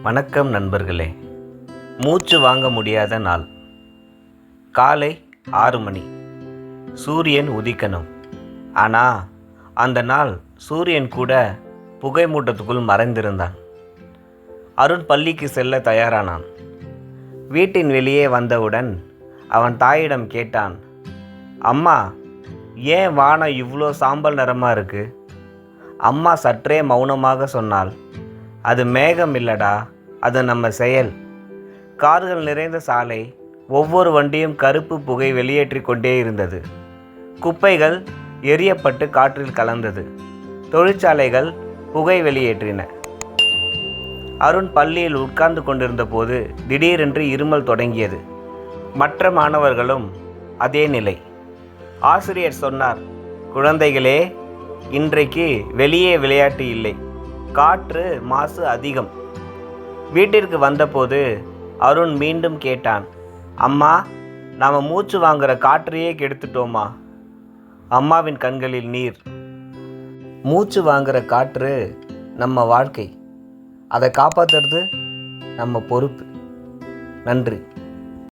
வணக்கம் நண்பர்களே. மூச்சு வாங்க முடியாத நாள். காலை 6 மணி. சூரியன் உதிக்கணும். ஆனால் அந்த நாள் சூரியன் கூட புகை மூட்டத்துக்குள் மறைந்திருந்தான். அருண் பள்ளிக்கு செல்ல தயாரானான். வீட்டின் வெளியே வந்தவுடன் அவன் தாயிடம் கேட்டான், அம்மா, ஏன் வானம் இவ்வளோ சாம்பல் நிறமாக இருக்கு? அம்மா சற்றே மௌனமாக சொன்னாள், அது மேகம் இல்லடா, அது நம்ம செயல். கார்கள் நிறைந்த சாலை, ஒவ்வொரு வண்டியும் கருப்பு புகை வெளியேற்றி கொண்டே இருந்தது. குப்பைகள் எரியப்பட்டு காற்றில் கலந்தது. தொழிற்சாலைகள் புகை வெளியேற்றின. அருண் பள்ளியில் உட்கார்ந்து கொண்டிருந்த போது திடீரென்று இருமல் தொடங்கியது. மற்ற மாணவர்களும் அதே நிலை. ஆசிரியர் சொன்னார், குழந்தைகளே, இன்றைக்கு வெளியே விளையாட்டு இல்லை, காற்று மாசு அதிகம். வீட்டிற்கு வந்தபோது அருண் மீண்டும் கேட்டான், அம்மா, நாம் மூச்சு வாங்குகிற காற்றையே கெடுத்துட்டோமா? அம்மாவின் கண்களில் நீர். மூச்சு வாங்குகிற காற்று நம்ம வாழ்க்கை. அதை காப்பாற்றுறது நம்ம பொறுப்பு. நன்றி.